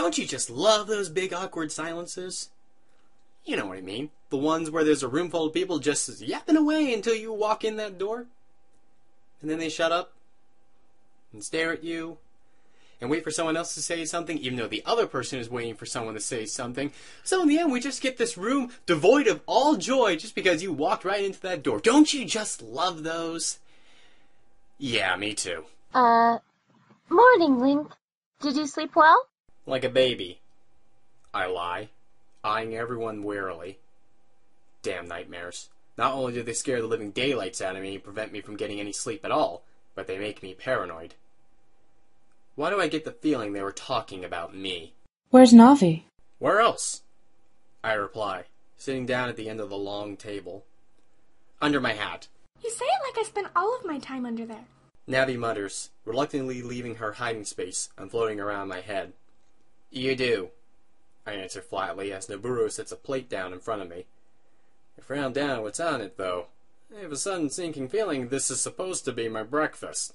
Don't you just love those big awkward silences? You know what I mean. The ones where there's a room full of people just yapping away until you walk in that door. And then they shut up and stare at you and wait for someone else to say something, even though the other person is waiting for someone to say something. So in the end, we just get this room devoid of all joy just because you walked right into that door. Don't you just love those? Yeah, me too. Morning, Link. Did you sleep well? Like a baby. I lie, eyeing everyone warily. Damn nightmares. Not only do they scare the living daylights out of me and prevent me from getting any sleep at all, but they make me paranoid. Why do I get the feeling they were talking about me? Where's Navi? Where else? I reply, sitting down at the end of the long table. Under my hat. You say it like I spent all of my time under there. Navi mutters, reluctantly leaving her hiding space and floating around my head. You do, I answer flatly as Nabooru sets a plate down in front of me. I frown down what's on it, though. I have a sudden sinking feeling this is supposed to be my breakfast.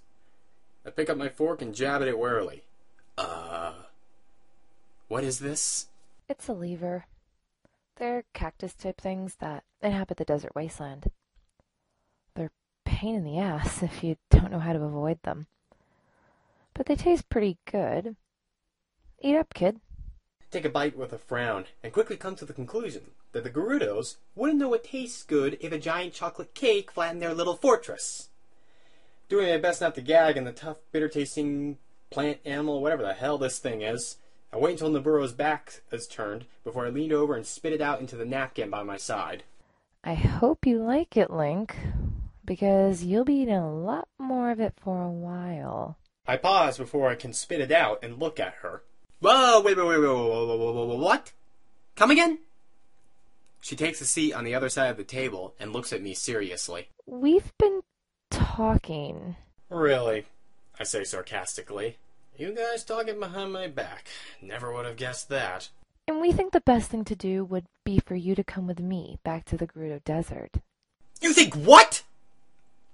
I pick up my fork and jab at it warily. What is this? It's a lever. They're cactus-type things that inhabit the desert wasteland. They're pain in the ass if you don't know how to avoid them. But they taste pretty good. Eat up, kid. Take a bite with a frown, and quickly come to the conclusion that the Gerudos wouldn't know what tastes good if a giant chocolate cake flattened their little fortress. Doing my best not to gag in the tough, bitter-tasting plant, animal, whatever the hell this thing is, I wait until Nabooru's back is turned before I leaned over and spit it out into the napkin by my side. I hope you like it, Link, because you'll be eating a lot more of it for a while. I pause before I can spit it out and look at her. Whoa, wait, what? Come again? She takes a seat on the other side of the table and looks at me seriously. We've been talking. Really? I say sarcastically. You guys talking behind my back. Never would have guessed that. And we think the best thing to do would be for you to come with me back to the Gerudo Desert. You think what?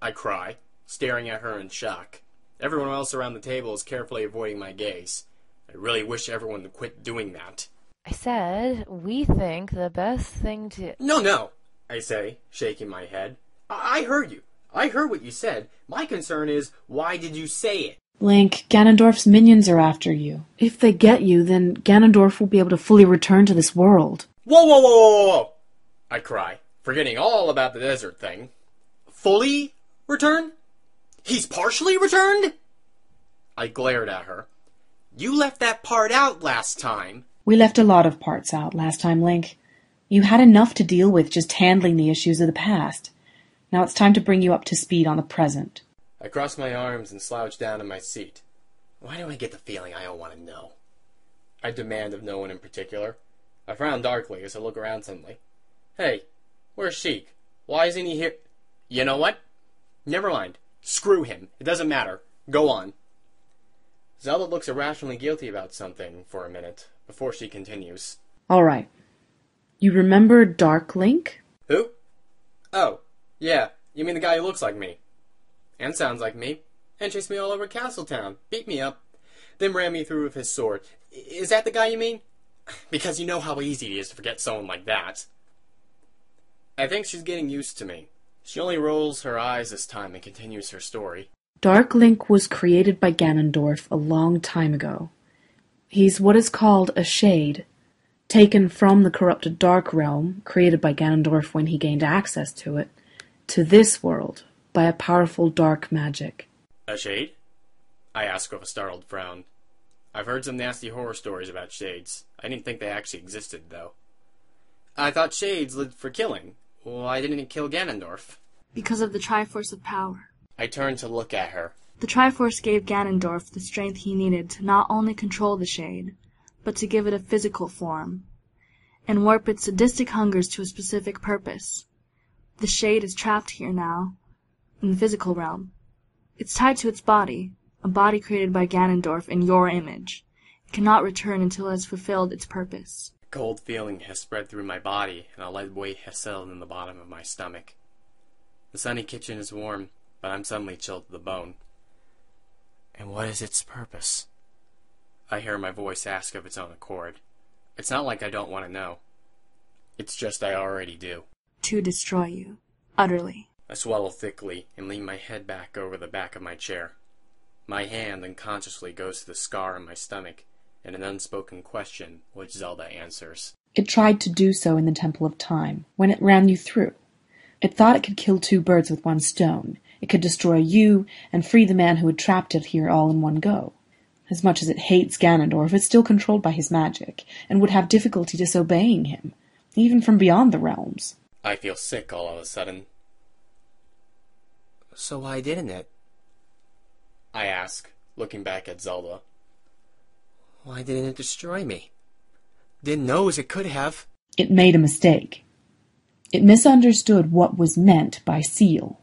I cry, staring at her in shock. Everyone else around the table is carefully avoiding my gaze. I really wish everyone would quit doing that. I said, we think the best thing to... No, I say, shaking my head. I heard you. I heard what you said. My concern is, why did you say it? Link, Ganondorf's minions are after you. If they get you, then Ganondorf will be able to fully return to this world. Whoa! I cry, forgetting all about the desert thing. Fully return? He's partially returned? I glared at her. You left that part out last time. We left a lot of parts out last time, Link. You had enough to deal with just handling the issues of the past. Now it's time to bring you up to speed on the present. I cross my arms and slouch down in my seat. Why do I get the feeling I don't want to know? I demand of no one in particular. I frown darkly as I look around suddenly. Hey, where's Sheik? Why isn't he here? You know what? Never mind. Screw him. It doesn't matter. Go on. Zelda looks irrationally guilty about something for a minute, before she continues. All right. You remember Dark Link? Who? Oh, yeah. You mean the guy who looks like me. And sounds like me. And chased me all over Castletown. Beat me up. Then ran me through with his sword. Is that the guy you mean? Because you know how easy it is to forget someone like that. I think she's getting used to me. She only rolls her eyes this time and continues her story. Dark Link was created by Ganondorf a long time ago. He's what is called a shade, taken from the corrupted Dark Realm, created by Ganondorf when he gained access to it, to this world by a powerful dark magic. A shade? I ask with a startled frown. I've heard some nasty horror stories about shades. I didn't think they actually existed, though. I thought shades lived for killing. Why didn't it kill Ganondorf? Because of the Triforce of Power. I turned to look at her. The Triforce gave Ganondorf the strength he needed to not only control the Shade, but to give it a physical form, and warp its sadistic hungers to a specific purpose. The Shade is trapped here now, in the physical realm. It's tied to its body, a body created by Ganondorf in your image. It cannot return until it has fulfilled its purpose. A cold feeling has spread through my body, and a lead weight has settled in the bottom of my stomach. The sunny kitchen is warm, but I'm suddenly chilled to the bone. And what is its purpose? I hear my voice ask of its own accord. It's not like I don't want to know. It's just I already do. To destroy you. Utterly. I swallow thickly and lean my head back over the back of my chair. My hand unconsciously goes to the scar on my stomach in an unspoken question which Zelda answers. It tried to do so in the Temple of Time, when it ran you through. It thought it could kill 2 birds with 1 stone. It could destroy you and free the man who had trapped it here all in one go. As much as it hates Ganondorf, it's still controlled by his magic, and would have difficulty disobeying him, even from beyond the realms. I feel sick all of a sudden. So why didn't it? I ask, looking back at Zelda. Why didn't it destroy me? Didn't know as it could have. It made a mistake. It misunderstood what was meant by seal.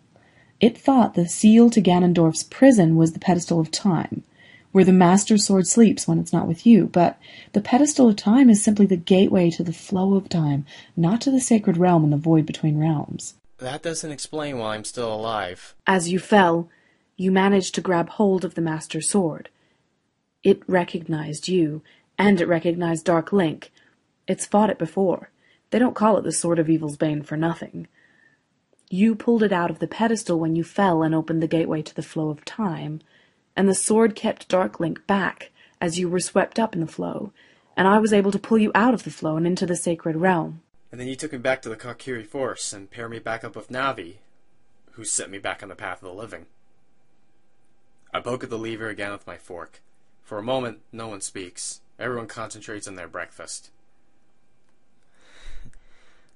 It thought the seal to Ganondorf's prison was the pedestal of time, where the Master Sword sleeps when it's not with you, but the pedestal of time is simply the gateway to the flow of time, not to the sacred realm and the void between realms. That doesn't explain why I'm still alive. As you fell, you managed to grab hold of the Master Sword. It recognized you, and it recognized Dark Link. It's fought it before. They don't call it the Sword of Evil's Bane for nothing. You pulled it out of the pedestal when you fell and opened the gateway to the flow of time, and the sword kept Dark Link back as you were swept up in the flow, and I was able to pull you out of the flow and into the sacred realm. And then you took me back to the Kokiri Force and paired me back up with Navi, who set me back on the path of the living. I poke at the lever again with my fork. For a moment, no one speaks. Everyone concentrates on their breakfast.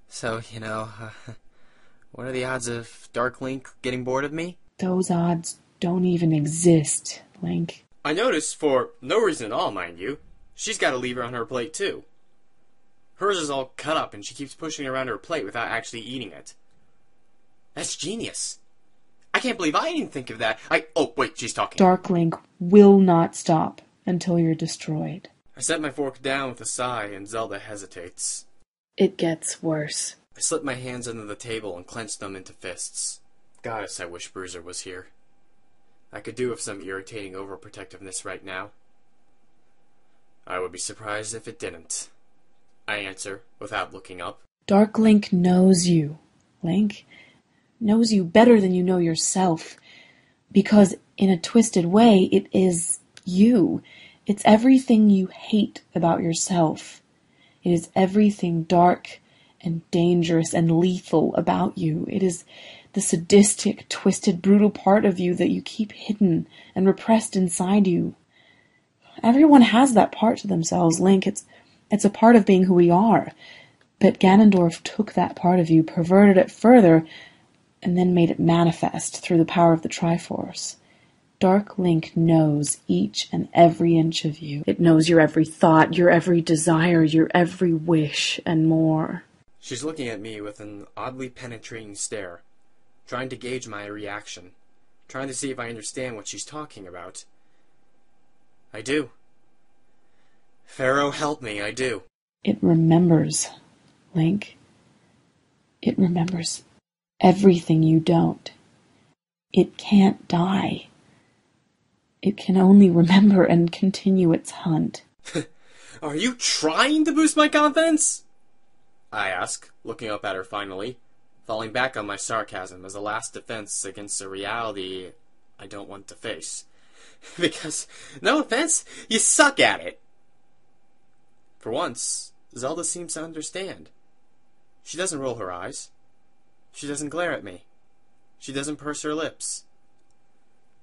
So, what are the odds of Dark Link getting bored of me? Those odds don't even exist, Link. I notice, for no reason at all, mind you, she's got a lever on her plate too. Hers is all cut up and she keeps pushing it around her plate without actually eating it. That's genius. I can't believe I didn't think of that. Oh, wait, she's talking. Dark Link will not stop until you're destroyed. I set my fork down with a sigh and Zelda hesitates. It gets worse. I slip my hands under the table and clench them into fists. Goddess, I wish Bruiser was here. I could do with some irritating overprotectiveness right now. I would be surprised if it didn't. I answer, without looking up. Dark Link knows you, Link. Knows you better than you know yourself. Because, in a twisted way, it is you. It's everything you hate about yourself. It is everything dark and dangerous and lethal about you. It is the sadistic, twisted, brutal part of you that you keep hidden and repressed inside you. Everyone has that part to themselves, Link. It's a part of being who we are. But Ganondorf took that part of you, perverted it further, and then made it manifest through the power of the Triforce. Dark Link knows each and every inch of you. It knows your every thought, your every desire, your every wish, and more. She's looking at me with an oddly penetrating stare, trying to gauge my reaction, trying to see if I understand what she's talking about. I do. Pharaoh, help me, I do. It remembers, Link. It remembers everything you don't. It can't die. It can only remember and continue its hunt. Are you trying to boost my confidence? I ask, looking up at her finally, falling back on my sarcasm as a last defense against a reality I don't want to face. Because, no offense, you suck at it. For once, Zelda seems to understand. She doesn't roll her eyes. She doesn't glare at me. She doesn't purse her lips.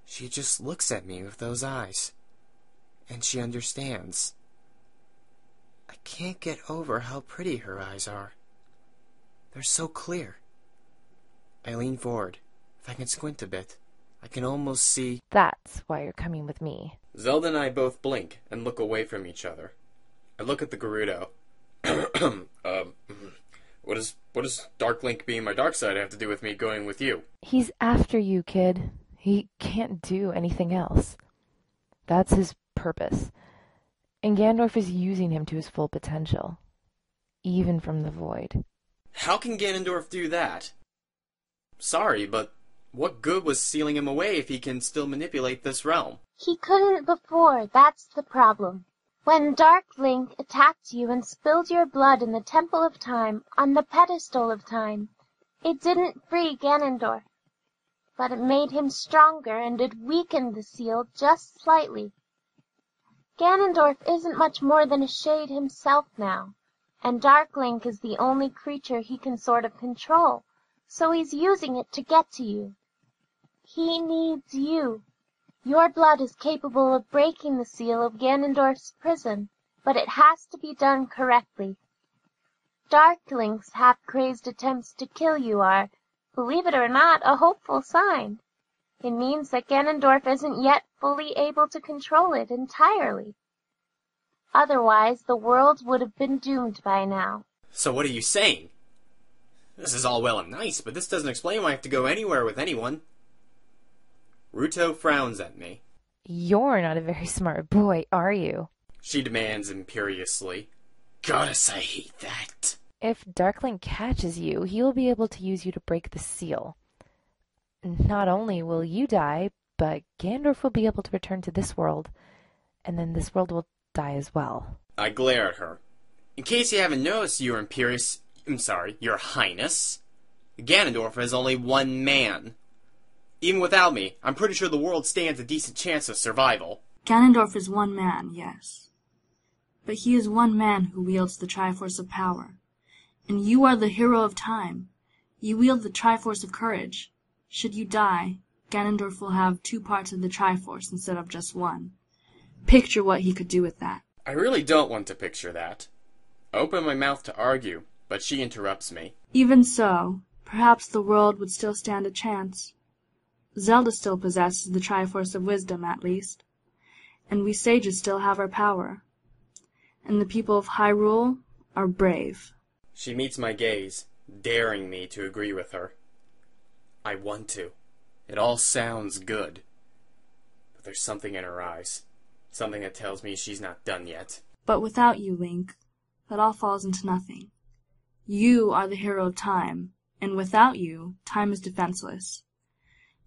She just looks at me with those eyes. And she understands. I can't get over how pretty her eyes are. They're so clear. I lean forward. If I can squint a bit, I can almost see... That's why you're coming with me. Zelda and I both blink and look away from each other. I look at the Gerudo. What does Dark Link being my dark side have to do with me going with you? He's after you, kid. He can't do anything else. That's his purpose. And Ganondorf is using him to his full potential. Even from the void. How can Ganondorf do that? Sorry, but what good was sealing him away if he can still manipulate this realm? He couldn't before, that's the problem. When Dark Link attacked you and spilled your blood in the Temple of Time, on the pedestal of time, it didn't free Ganondorf, but it made him stronger and it weakened the seal just slightly. Ganondorf isn't much more than a shade himself now, and Dark Link is the only creature he can sort of control, so he's using it to get to you. He needs you. Your blood is capable of breaking the seal of Ganondorf's prison, but it has to be done correctly. Dark Link's half-crazed attempts to kill you are, believe it or not, a hopeful sign. It means that Ganondorf isn't yet fully able to control it entirely. Otherwise, the world would have been doomed by now. So what are you saying? This is all well and nice, but this doesn't explain why I have to go anywhere with anyone. Ruto frowns at me. You're not a very smart boy, are you? She demands imperiously. Goddess, I hate that. If Darkling catches you, he'll be able to use you to break the seal. Not only will you die, but Ganondorf will be able to return to this world, and then this world will die as well. I glare at her. In case you haven't noticed, Your Highness, Ganondorf is only one man. Even without me, I'm pretty sure the world stands a decent chance of survival. Ganondorf is one man, yes. But he is one man who wields the Triforce of Power. And you are the hero of time. You wield the Triforce of Courage. Should you die, Ganondorf will have 2 parts of the Triforce instead of just one. Picture what he could do with that. I really don't want to picture that. I open my mouth to argue, but she interrupts me. Even so, perhaps the world would still stand a chance. Zelda still possesses the Triforce of Wisdom, at least. And we sages still have our power. And the people of Hyrule are brave. She meets my gaze, daring me to agree with her. I want to. It all sounds good. But there's something in her eyes. Something that tells me she's not done yet. But without you, Link, that all falls into nothing. You are the hero of time, and without you, time is defenseless.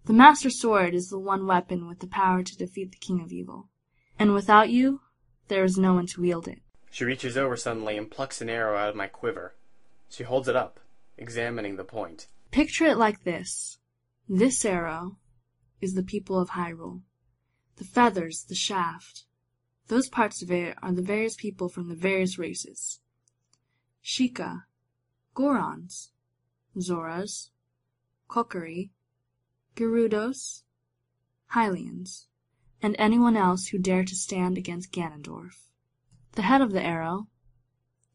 The Master Sword is the one weapon with the power to defeat the King of Evil. And without you, there is no one to wield it. She reaches over suddenly and plucks an arrow out of my quiver. She holds it up, examining the point. Picture it like this. This arrow is the people of Hyrule. The feathers, the shaft. Those parts of it are the various people from the various races. Sheikah, Gorons, Zoras, Kokiri, Gerudos, Hylians, and anyone else who dare to stand against Ganondorf. The head of the arrow,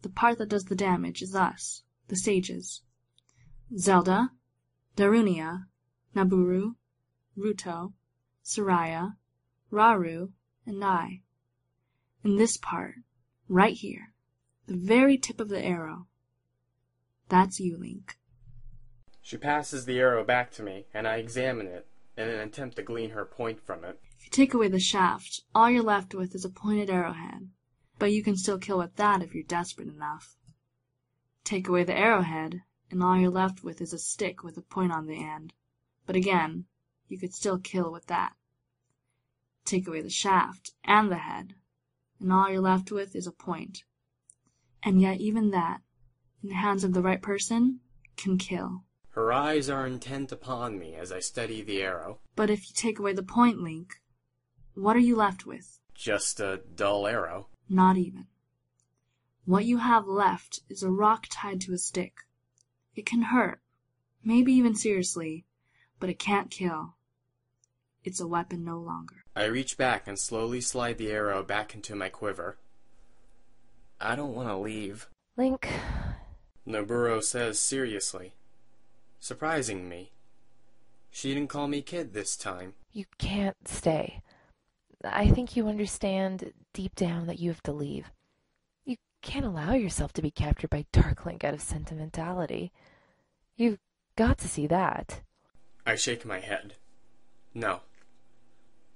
the part that does the damage, is us, the sages. Zelda, Darunia, Nabooru, Ruto, Saria, Rauru, and I. And this part, right here, the very tip of the arrow, that's you, Link. She passes the arrow back to me, and I examine it in an attempt to glean her point from it. If you take away the shaft, all you're left with is a pointed arrowhead. But you can still kill with that if you're desperate enough. Take away the arrowhead, and all you're left with is a stick with a point on the end. But again, you could still kill with that. Take away the shaft and the head, and all you're left with is a point. And yet even that, in the hands of the right person, can kill. Her eyes are intent upon me as I study the arrow. But if you take away the point, Link, what are you left with? Just a dull arrow. Not even. What you have left is a rock tied to a stick. It can hurt, maybe even seriously, but it can't kill. It's a weapon no longer. I reach back and slowly slide the arrow back into my quiver. I don't want to leave. Link, Nabooru says seriously, surprising me. She didn't call me kid this time. you can't stay. I think you understand deep down that you have to leave. You can't allow yourself to be captured by Darklink out of sentimentality. You've got to see that. I shake my head. No.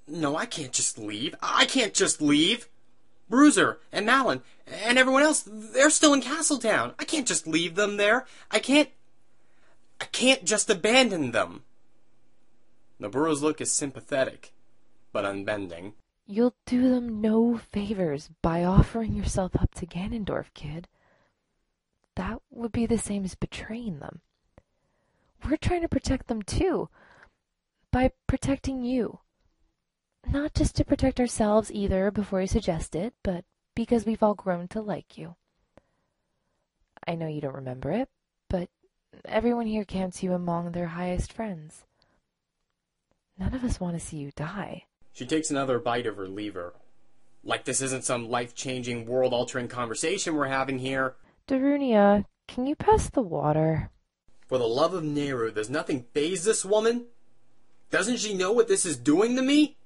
No, I can't just leave. I can't just leave. Bruiser and Malin and everyone else, they're still in Castletown. I can't just leave them there. I can't just abandon them. Nabooru's look is sympathetic, but unbending. You'll do them no favors by offering yourself up to Ganondorf, kid. That would be the same as betraying them. We're trying to protect them too, by protecting you. Not just to protect ourselves either before you suggest it, but because we've all grown to like you. I know you don't remember it, but everyone here counts you among their highest friends. None of us want to see you die. She takes another bite of her lever. Like this isn't some life-changing, world-altering conversation we're having here. Darunia, can you pass the water? For the love of Nehru, does nothing faze this woman? Doesn't she know what this is doing to me?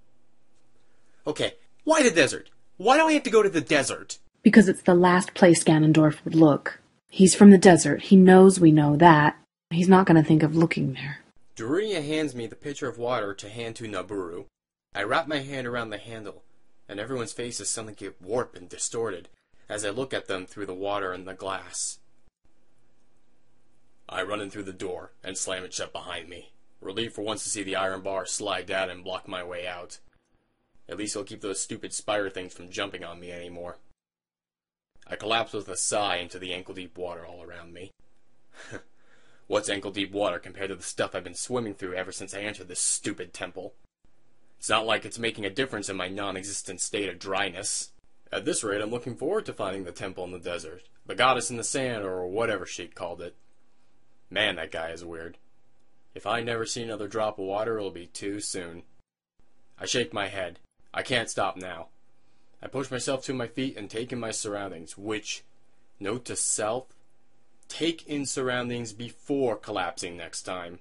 Okay, why the desert? Why do I have to go to the desert? Because it's the last place Ganondorf would look. He's from the desert. He knows we know that. He's not going to think of looking there. Darunia hands me the pitcher of water to hand to Nabooru. I wrap my hand around the handle, and everyone's faces suddenly get warped and distorted as I look at them through the water and the glass. I run in through the door and slam it shut behind me, relieved for once to see the iron bar slide down and block my way out. At least it'll keep those stupid spire things from jumping on me anymore. I collapse with a sigh into the ankle-deep water all around me. What's ankle-deep water compared to the stuff I've been swimming through ever since I entered this stupid temple? It's not like it's making a difference in my non-existent state of dryness. At this rate, I'm looking forward to finding the temple in the desert, the goddess in the sand, or whatever Sheik called it. Man, that guy is weird. If I never see another drop of water, it'll be too soon. I shake my head. I can't stop now. I push myself to my feet and take in my surroundings, which, note to self, take in surroundings before collapsing next time.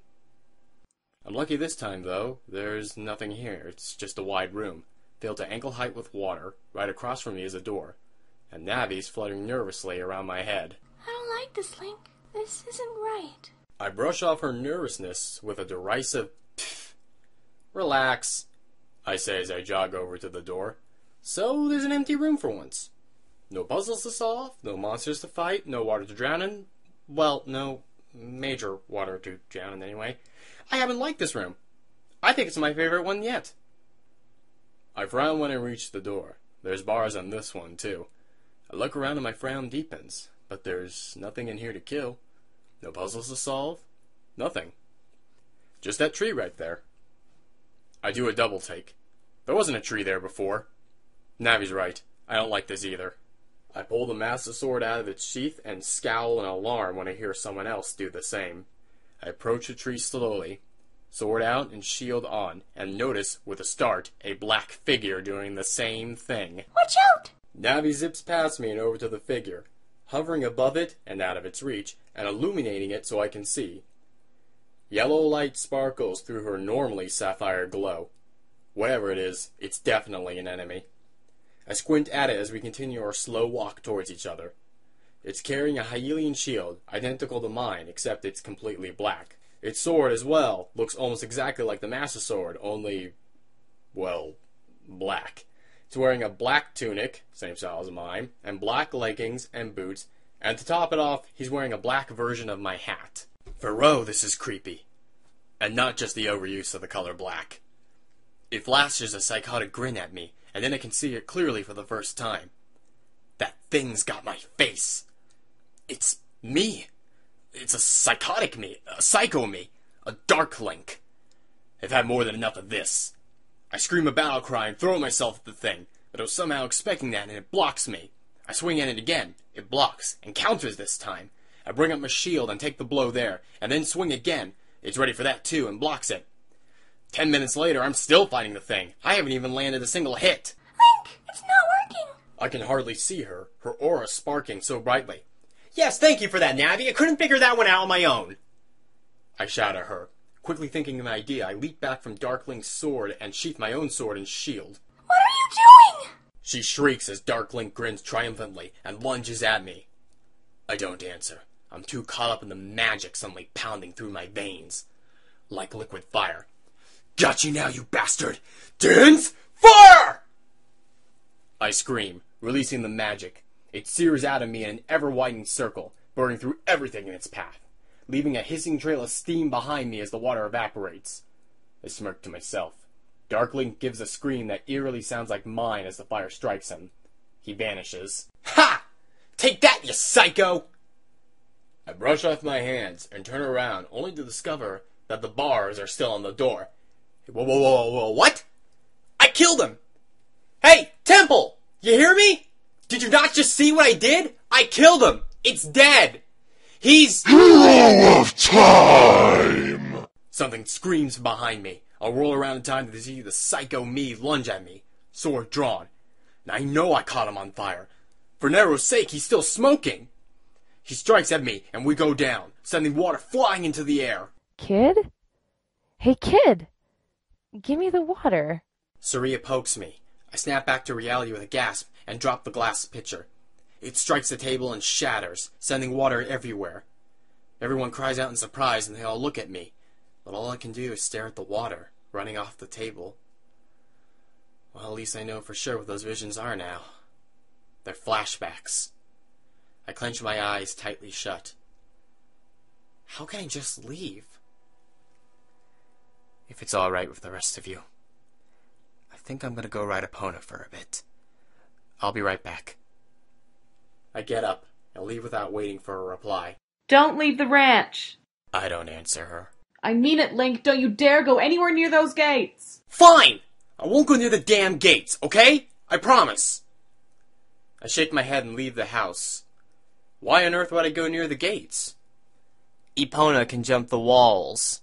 I'm lucky this time, though. There's nothing here. It's just a wide room, filled to ankle height with water. Right across from me is a door, and Navi's fluttering nervously around my head. I don't like this, Link. This isn't right. I brush off her nervousness with a derisive pfft. Relax, I say as I jog over to the door. So there's an empty room for once. No puzzles to solve, no monsters to fight, no water to drown in. Well, no major water to drown in anyway. I haven't liked this room. I think it's my favorite one yet. I frown when I reach the door. There's bars on this one, too. I look around and my frown deepens, but there's nothing in here to kill. No puzzles to solve. Nothing. Just that tree right there. I do a double take. There wasn't a tree there before. Navi's right. I don't like this either. I pull the Master Sword out of its sheath and scowl in alarm when I hear someone else do the same. I approach the tree slowly, sword out and shield on, and notice, with a start, a black figure doing the same thing. Watch out! Navi zips past me and over to the figure, hovering above it and out of its reach, and illuminating it so I can see. Yellow light sparkles through her normally sapphire glow. Whatever it is, it's definitely an enemy. I squint at it as we continue our slow walk towards each other. It's carrying a Hylian shield, identical to mine, except it's completely black. Its sword, as well, looks almost exactly like the Master Sword, only, well, black. It's wearing a black tunic, same style as mine, and black leggings and boots, and to top it off, he's wearing a black version of my hat. For Ro, this is creepy. And not just the overuse of the color black. It flashes a psychotic grin at me, and then I can see it clearly for the first time. That thing's got my face. It's me. It's a psychotic me, a psycho me, a dark Link. I've had more than enough of this. I scream a battle cry and throw myself at the thing, but I was somehow expecting that and it blocks me. I swing at it again. It blocks, and counters this time. I bring up my shield and take the blow there, and then swing again. It's ready for that too, and blocks it. 10 minutes later, I'm still fighting the thing. I haven't even landed a single hit. Link, it's not working. I can hardly see her, her aura sparking so brightly. Yes, thank you for that, Navi. I couldn't figure that one out on my own. I shout at her. Quickly thinking of an idea, I leap back from Darkling's sword and sheath my own sword and shield. What are you doing? She shrieks as Darkling grins triumphantly and lunges at me. I don't answer. I'm too caught up in the magic suddenly pounding through my veins. Like liquid fire. Got you now, you bastard! Dance! Fire! I scream, releasing the magic. It sears out of me in an ever-widening circle, burning through everything in its path, leaving a hissing trail of steam behind me as the water evaporates. I smirk to myself. Darkling gives a scream that eerily sounds like mine as the fire strikes him. He vanishes. Ha! Take that, you psycho! I brush off my hands and turn around only to discover that the bars are still on the door. Whoa, what? I killed him! Hey, Temple! You hear me? Did you not just see what I did? I killed him! It's dead! He's... Hero of Time! Something screams behind me. I'll roll around in time to see the psycho me lunge at me, sword drawn. And I know I caught him on fire. For Nero's sake, he's still smoking. He strikes at me, and we go down, sending water flying into the air. Kid? Hey, kid! Give me the water. Saria pokes me. I snap back to reality with a gasp and drop the glass pitcher. It strikes the table and shatters, sending water everywhere. Everyone cries out in surprise, and they all look at me. But all I can do is stare at the water running off the table. Well, at least I know for sure what those visions are now. They're flashbacks. I clench my eyes tightly shut. How can I just leave? If it's all right with the rest of you, I think I'm going to go ride Epona for a bit. I'll be right back. I get up and leave without waiting for a reply. Don't leave the ranch. I don't answer her. I mean it, Link. Don't you dare go anywhere near those gates. Fine! I won't go near the damn gates, okay? I promise. I shake my head and leave the house. Why on earth would I go near the gates? Epona can jump the walls.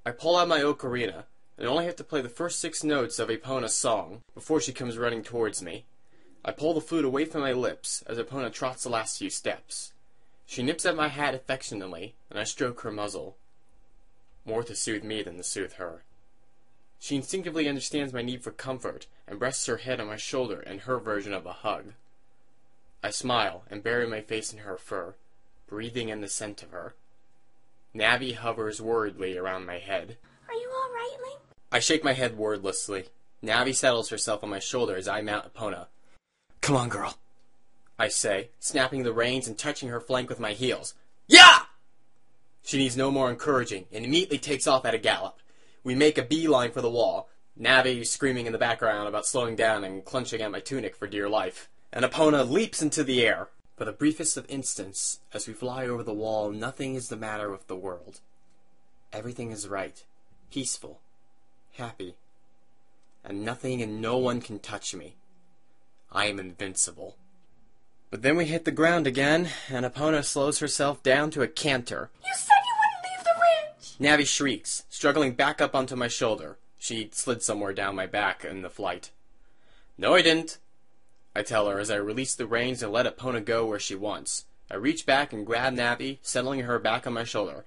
I pull out my ocarina, and only have to play the first 6 notes of Epona's song before she comes running towards me. I pull the flute away from my lips as Epona trots the last few steps. She nips at my hat affectionately, and I stroke her muzzle. More to soothe me than to soothe her. She instinctively understands my need for comfort and rests her head on my shoulder in her version of a hug. I smile and bury my face in her fur, breathing in the scent of her. Navi hovers worriedly around my head. Are you all right, Link? I shake my head wordlessly. Navi settles herself on my shoulder as I mount Epona. Come on, girl, I say, snapping the reins and touching her flank with my heels. Yeah! She needs no more encouraging and immediately takes off at a gallop. We make a beeline for the wall, Navi screaming in the background about slowing down and clenching at my tunic for dear life. And Epona leaps into the air. For the briefest of instants, as we fly over the wall, nothing is the matter with the world. Everything is right, peaceful, happy, and nothing and no one can touch me. I am invincible. But then we hit the ground again, and Epona slows herself down to a canter. You said you wouldn't leave the ranch! Navi shrieks, struggling back up onto my shoulder. She slid somewhere down my back in the flight. No, I didn't, I tell her as I release the reins and let Epona go where she wants. I reach back and grab Navi, settling her back on my shoulder.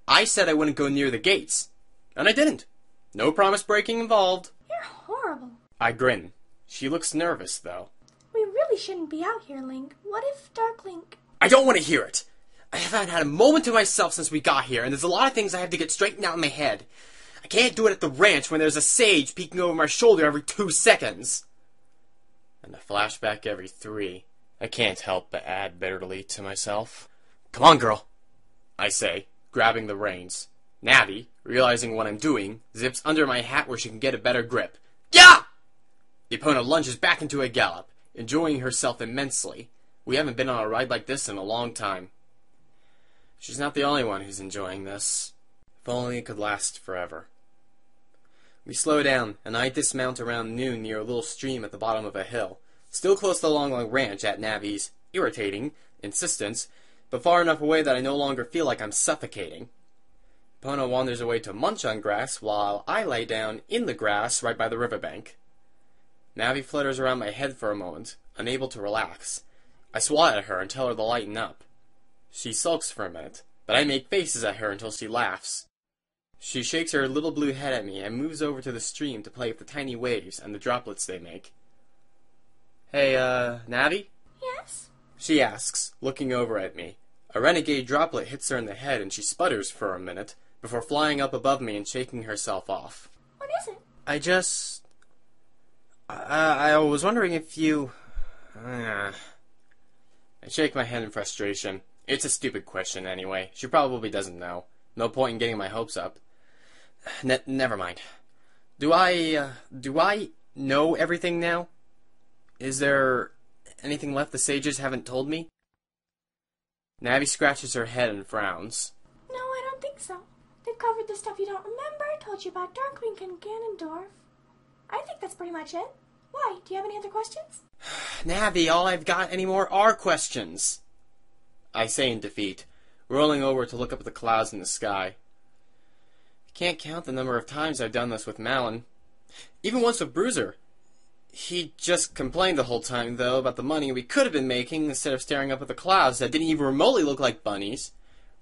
I said I wouldn't go near the gates, and I didn't. No promise breaking involved. You're horrible. I grin. She looks nervous, though. We really shouldn't be out here, Link. What if Dark Link... I don't want to hear it. I haven't had a moment to myself since we got here, and there's a lot of things I have to get straightened out in my head. I can't do it at the ranch when there's a sage peeking over my shoulder every 2 seconds. And a flashback every 3. I can't help but add bitterly to myself. Come on, girl, I say, grabbing the reins. Navi, realizing what I'm doing, zips under my hat where she can get a better grip. Yeah! Epona lunges back into a gallop, enjoying herself immensely. We haven't been on a ride like this in a long time. She's not the only one who's enjoying this. If only it could last forever. We slow down, and I dismount around noon near a little stream at the bottom of a hill, still close to the Long Long Ranch at Navi's irritating insistence, but far enough away that I no longer feel like I'm suffocating. Epona wanders away to munch on grass while I lay down in the grass right by the riverbank. Navi flutters around my head for a moment, unable to relax. I swat at her and tell her to lighten up. She sulks for a minute, but I make faces at her until she laughs. She shakes her little blue head at me and moves over to the stream to play with the tiny waves and the droplets they make. Hey, Navi? Yes? She asks, looking over at me. A renegade droplet hits her in the head and she sputters for a minute before flying up above me and shaking herself off. What is it? I was wondering if you... I shake my head in frustration. It's a stupid question anyway. She probably doesn't know. No point in getting my hopes up. Never mind. Do I know everything now? Is there anything left the sages haven't told me? Navi scratches her head and frowns. No, I don't think so. They've covered the stuff you don't remember, told you about Darkwing and Ganondorf. I think that's pretty much it. Why? Do you have any other questions? Navi, all I've got anymore are questions. I say in defeat, rolling over to look up at the clouds in the sky. I can't count the number of times I've done this with Malin. Even once with Bruiser. He just complained the whole time, though, about the money we could have been making instead of staring up at the clouds that didn't even remotely look like bunnies,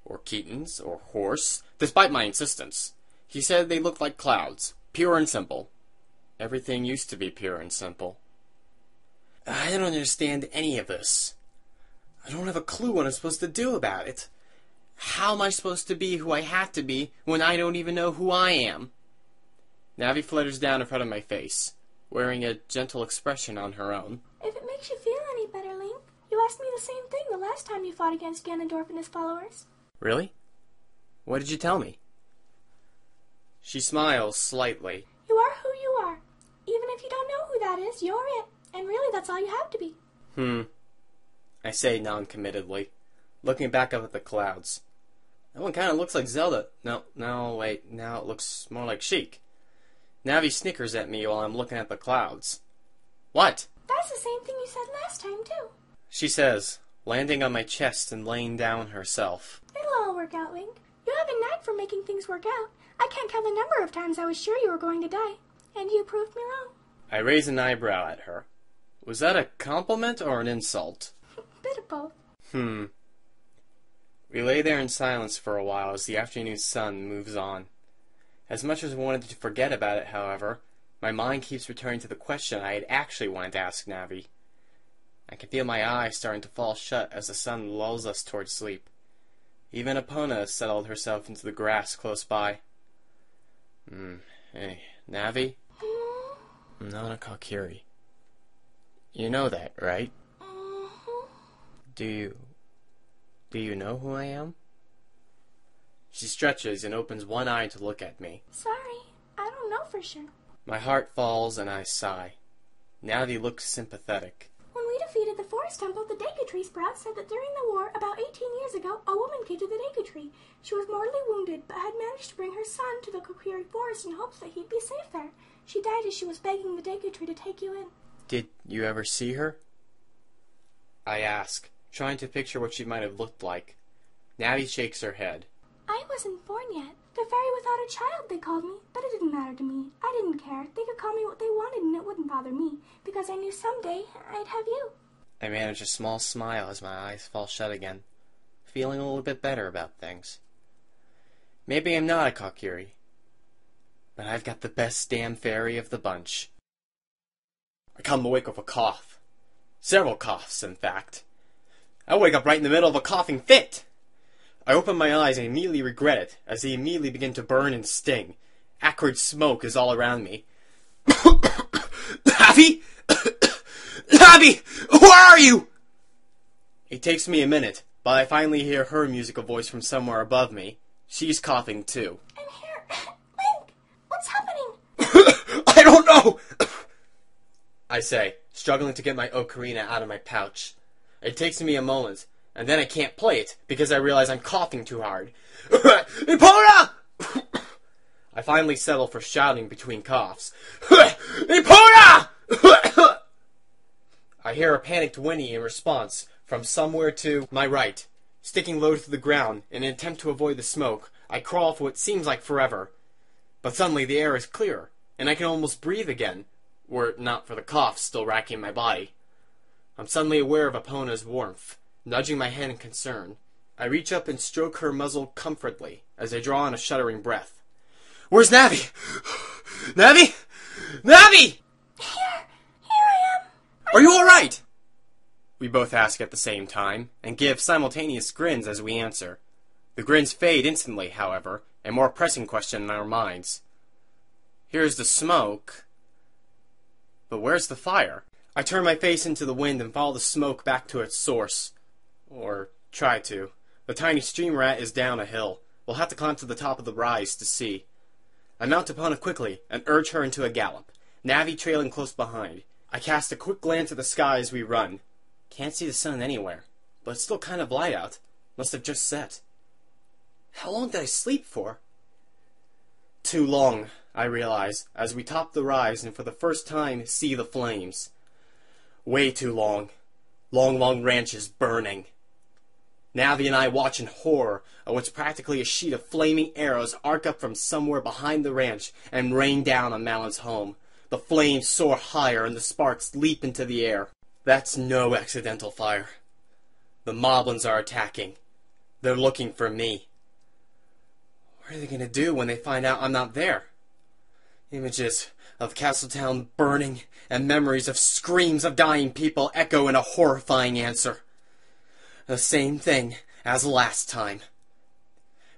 or kittens, or horse, despite my insistence. He said they looked like clouds, pure and simple. Everything used to be pure and simple. I don't understand any of this. I don't have a clue what I'm supposed to do about it. How am I supposed to be who I have to be when I don't even know who I am? Navi flutters down in front of my face, wearing a gentle expression on her own. If it makes you feel any better, Link, you asked me the same thing the last time you fought against Ganondorf and his followers. Really? What did you tell me? She smiles slightly. You are who you are. Even if you don't know who that is, you're it. And really, that's all you have to be. I say non-committedly, looking back up at the clouds. That one kind of looks like Zelda. No, wait, now it looks more like Sheik. Navi snickers at me while I'm looking at the clouds. What? That's the same thing you said last time, too. She says, landing on my chest and laying down herself. It'll all work out, Link. You have a knack for making things work out. I can't count the number of times I was sure you were going to die. And you proved me wrong. I raise an eyebrow at her. Was that a compliment or an insult? Bit of both. We lay there in silence for a while as the afternoon sun moves on. As much as I wanted to forget about it, however, my mind keeps returning to the question I had actually wanted to ask Navi. I can feel my eyes starting to fall shut as the sun lulls us towards sleep. Even Epona has settled herself into the grass close by. Hey, Navi? I'm not a Kokiri. You know that, right? Do you know who I am? She stretches and opens one eye to look at me. Sorry, I don't know for sure. My heart falls and I sigh. Navi looks sympathetic. When we defeated the Forest Temple, the Deku Tree Sprout said that during the war, about 18 years ago, a woman came to the Deku Tree. She was mortally wounded, but had managed to bring her son to the Kokiri Forest in hopes that he'd be safe there. She died as she was begging the Deku Tree to take you in. Did you ever see her? I ask, trying to picture what she might have looked like. Navi shakes her head. I wasn't born yet. The fairy without a child, they called me, but it didn't matter to me. I didn't care. They could call me what they wanted and it wouldn't bother me, because I knew someday I'd have you. I manage a small smile as my eyes fall shut again, feeling a little bit better about things. Maybe I'm not a Kokiri, but I've got the best damn fairy of the bunch. I come awake with a cough. Several coughs, in fact. I wake up right in the middle of a coughing fit. I open my eyes and immediately regret it, as they immediately begin to burn and sting. Acrid smoke is all around me. Navi? Navi! Where are you? It takes me a minute, but I finally hear her musical voice from somewhere above me. She's coughing too. I'm here. Link, what's happening? I don't know! I say, struggling to get my ocarina out of my pouch. It takes me a moment, and then I can't play it because I realize I'm coughing too hard. Epona! I finally settle for shouting between coughs. Epona! I hear a panicked whinny in response from somewhere to my right. Sticking low to the ground in an attempt to avoid the smoke, I crawl for what seems like forever. But suddenly the air is clearer, and I can almost breathe again, were it not for the cough still racking my body. I'm suddenly aware of Epona's warmth, nudging my head in concern. I reach up and stroke her muzzle comfortably as I draw in a shuddering breath. Where's Navi? Navi? Navi! Here I am. Are you all right? We both ask at the same time, and give simultaneous grins as we answer. The grins fade instantly, however, a more pressing question in our minds. Here's the smoke, but where's the fire? I turn my face into the wind and follow the smoke back to its source. Or try to. The tiny stream rat is down a hill. We'll have to climb to the top of the rise to see. I mount Epona quickly and urge her into a gallop, Navi trailing close behind. I cast a quick glance at the sky as we run. Can't see the sun anywhere, but it's still kind of light out. Must have just set. How long did I sleep for? Too long, I realize, as we top the rise and for the first time see the flames. Way too long. Long ranches burning. Navi and I watch in horror at what's practically a sheet of flaming arrows arc up from somewhere behind the ranch and rain down on Malon's home. The flames soar higher and the sparks leap into the air. That's no accidental fire. The moblins are attacking. They're looking for me. What are they going to do when they find out I'm not there? Images of Castletown burning and memories of screams of dying people echo in a horrifying answer. The same thing as last time.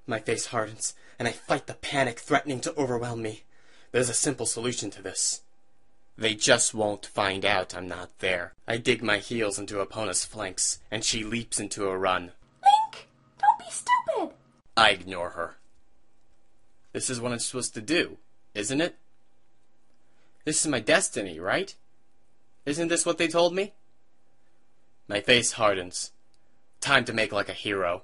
My face hardens, and I fight the panic threatening to overwhelm me. There's a simple solution to this. They just won't find out I'm not there. I dig my heels into Epona's flanks, and she leaps into a run. Link! Don't be stupid! I ignore her. This is what I'm supposed to do, isn't it? This is my destiny, right? Isn't this what they told me? My face hardens. Time to make like a hero.